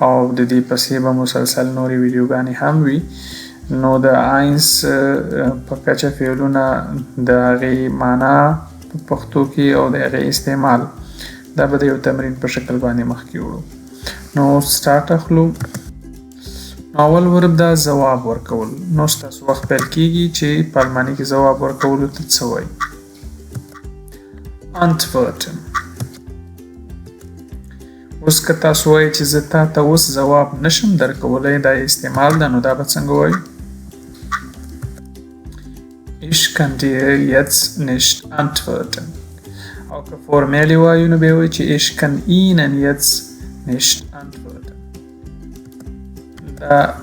او د دې پسې به مسلسل نورې ویډیوګانې هم وي. نو د A1 په کچه فعلونه د هغې معنا په پښتو کې او د هغې استعمال دا به د یو تمرین په شکل باندې مخکې وړو. نو سټارټ اخلو. نو اول ورب دا ځواب ورکول. نو ستاسو وخت پیل کیږي چې په الماني کې ځواب ورکولو ته څه وایي. Antworten. اوس که تاسو وایئ چې زه تا ته اوس ځواب نشم درکولی دا استعمال ده نو دا به څنګه وایو. Ich kann dir jetzt nicht antworten. او که فورمالي وایو نو بیا وایو چې ich kann Ihnen jetzt nicht antworten. دا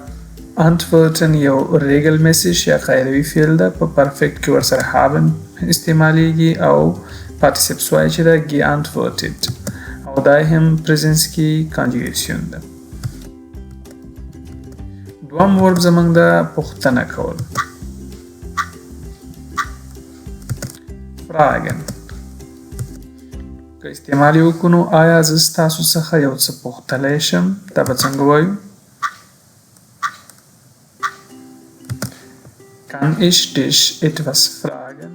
antworten یو regelmäßig یا قایروي فعل ده. په پرفکټ کې ورسره haben استعمالیږي او پارټیسیپ سوای چې ده geantwortet او دا هم پریزنس کې کانجوګیشن ده. دوم ورب زمونږ ده پوښتنه کول. fragen. که استعمال یې وکړو نو آیا زه ستاسو څخه یو څه پوښتلی شم دا به څنګه وایو. Kann ich dich etwas fragen?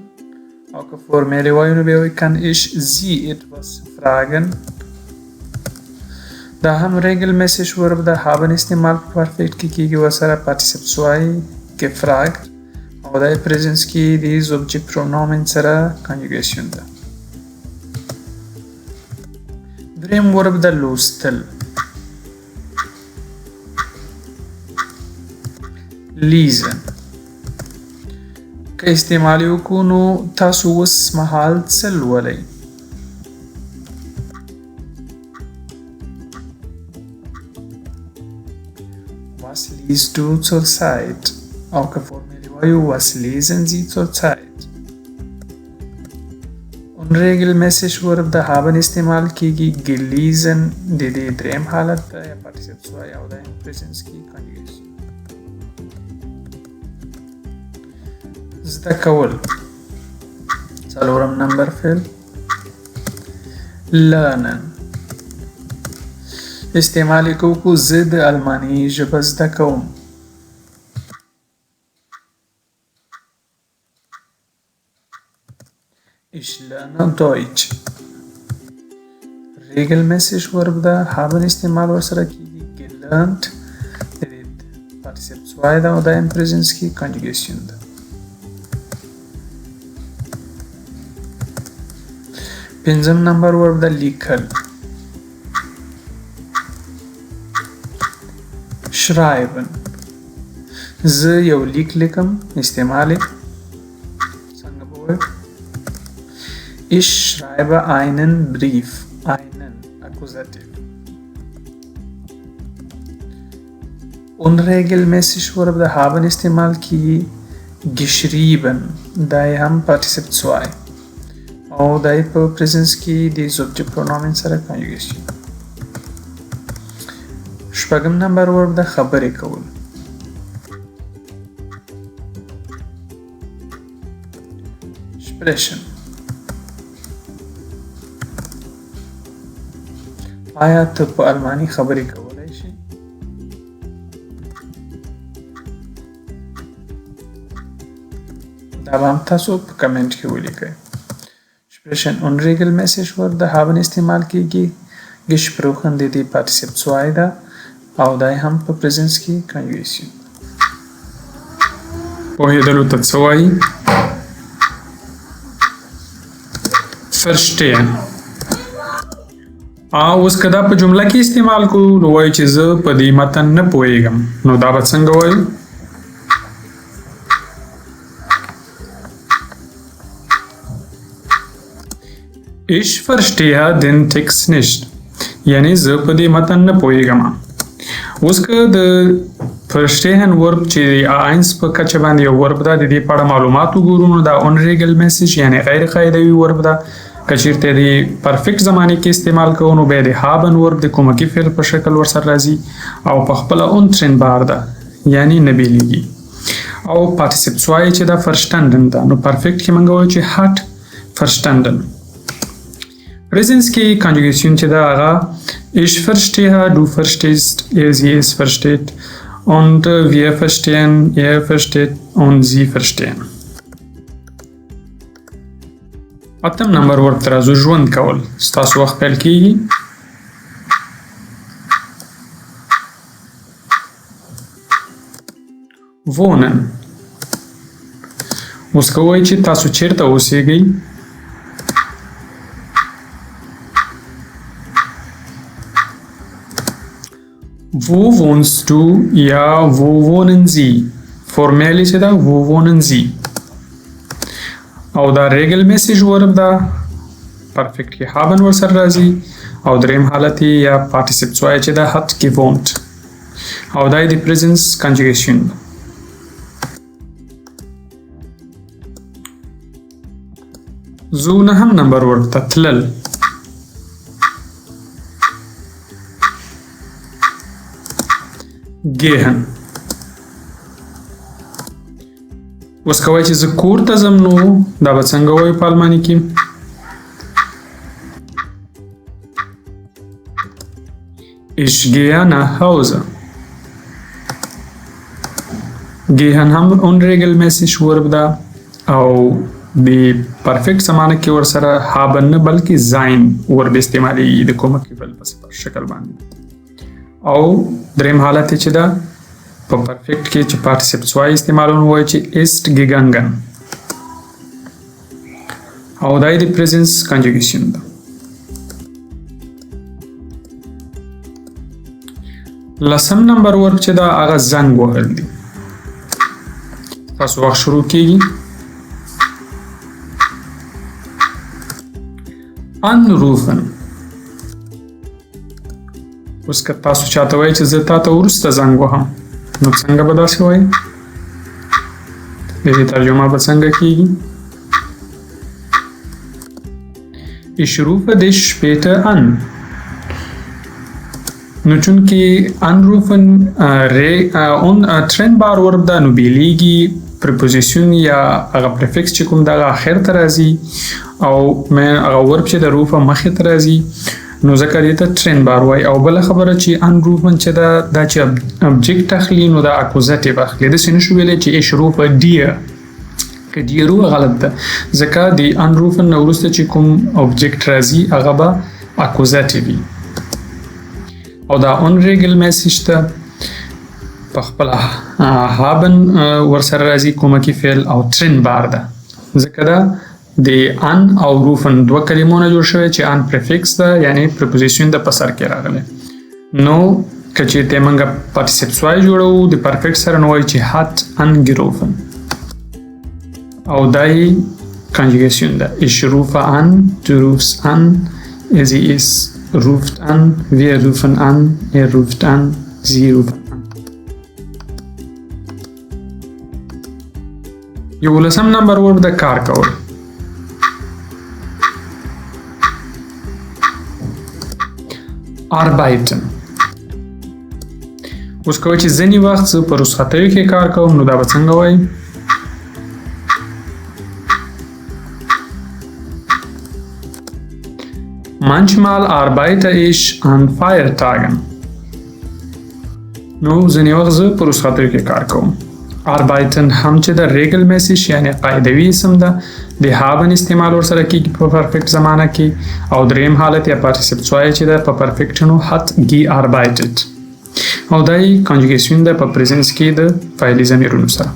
او که فورمالي وایو نو بیا وایو kann ich Sie etwas fragen. دا هم regelmäßig ورب ده. haben استعمال په پرفکټ کې کیږي ورسره پارټیسیپ سوای gefragt او دا پریزنس کې د subject pronomen سره کانجوګیشن ده. دریم ورب ده لوستل. lesen. که استعمال یې وکړو نو تاسو اوس مهال څه لولئ. Was liest du zurzeit? او که فورمالي وایو was lesen Sie zurzeit? unregelmäßig ورب د haben استعمال کیږي. gelesen د دې دریم حالت ده یا پارټیسیپ سوای او د پریزنس کې کانجوګیشن. زده کول. څلورم نمبر فعل lernen. استعمال یې کوو زه د الماني ژبه زده کوم. Ich lerne Deutsch. regelmäßig ورب ده. haben استعمال ورسره کیږي. gelernt د دې پارټیسیپ سوای ده او د پریزنس کې کانجوګیشن ده. پنځم نمبر ورب ده لیکل. schreiben. زه یو لیک لیکم. استعمال یې څنګه به وایو. Ich schreibe einen Brief. einen Akkusativ. unregelmäßig ورب ده. haben استعمال کیږي. geschrieben دا یې هم پارټیسیپ سوای او دا یې په پریزنس کې د subject pronomen سره کانجوګیشن. شپږم نمبر ورب ده خبرې کول. sprechen. آیا ته په الماني خبرې کولی شې؟ دا به هم تاسو په کمنټ کې ولیکئ. sprechen unregelmäßig ورب ده. haben استعمال کیږي. gesprochen د دې پارټیسیپ سوای ده او دا هم په پریزنس کې کانجوګیشن. پوهېدلو ته څه وایي. verstehen. اوس که دا په جمله کې استعمال کړو نو وایو چې زه په دې متن نه پوهېږم نو دا به څنګه وایو. Ich verstehe den Text nicht. یعنی زه په دې متن نه پوهېږم. اوس که د verstehen ورب چې A1 په کچه باندې یو ورب ده د دې په اړه معلومات وګورو نو دا unregelmäßig یعنی غیر قاعدوي ورب ده. که چیرته د پرفیکټ زمانه کې استعمال کوو نو بیا د haben ورب د کومکی فعل په شکل ورسره راځي او په خپله untrennbar ده یعنی نه بیلیږي. او پارټیسیپ سوای چې دا verstanden ده نو پرفیکټ کې موږ وایو چې hat verstanden. پریزنس کې کنجوګیشن چې دا هغه ich verstehe, du verstehst, sie es versteht und wir verstehen, er versteht und sie verstehen. اتم نمبر ورته راځو ژوند کول. ستاسو وخت پیل کیږي. wohnen. اوس کوی چې تاسو چیرته اوسېږئ. Wo wohnst du? Ja, wo wohnen Sie? Formell ist da, wo wohnen Sie? او دا regelmäßig verb دا perfekt کې haben ورسره راځي او دریم حالت یا participle 2 چې دا hat gewohnt او دا د presence conjugation. زو نهم نمبر ورته تلل. gehen. اوس کوی چې زه کور ته ځم نو دا به څنګه وایو په الماني کې؟ ich gehe nach Hause. gehen هم unregelmäßig verb ده او د پرفیکټ زمانه کې ورسره haben نه بلکې sein verb استعمالېږي د کومک فعل په صفت شکل باندې. او دریم حالت چې دا په پرفیکټ کې چې پارټیسیپل 2 استعمالونه وایي چې ist gegangen او دا د پریزنس کنجوګیشن ده. لسم نمبر ورب چې دا هغه زنګ وهل دي. تاسو وخت شروع کیږي. anrufen. اوس که تاسو چاته وایئ چې زه تا ته وروسته زنګ وهم نو څنګه به داسې وایئ؟ د دې ترجمه به څنګه کیږي؟ ich rufe dich später an. نو چونکې anrufen trennbar verb ده نو بیلیږي preposition یا هغه prefix چې کوم دغه آخر ته راځي او هغه verb چې د روفه مخې ته راځي نو ځکه دې ته trennbar وایي. او بله خبره چې anrufen چې دا چې object اخلي نو دا accusative اخلي. داسې نشو ویلی چې ich rufe dir که dir غلط ده ځکه د anrufen نه وروسته چې کوم object راځي هغه به accusative وي او دا unregelmäßig ده په خپله haben ورسره راځي کومکي فعل او trennbar ده ځکه دا د ان او روفن دوه کلمونه جوړ شوی چې ان پریفکس ده یعنی پریپوزیشن د په سر کې راغلی. نو که چېرته موږ پارټیسیپل 2 جوړوو د پرفیکټ سره نو وایي چې hat angerufen او دا یې کنجوګیشن ده. ich rufe an, du rufst an, sie ist ruft an, wir rufen an, er ruft an, sie ruft an. یولسم نمبر ورب د کار کول. arbeiten. اوس کوی چې ځینې وخت زه په رخصتیو کې کار کوم نو دا به څنګه وایي؟ manchmal arbeite ich an Feiertagen. نو ځینې وخت زه په رخصتیو کې کار کوم. arbeiten هم چې د regelmäßig یعنی قاعدوي اسم ده د haben استعمال ورسره کیږي په پرفیکټ زمانه کې او دریم حالت یا پارټیسیپل 2 چې ده په پرفیکټ نو hat gearbeitet او دا یې کنجوګیشن ده په پریزنس کې د فعلي ضمیرونو سره.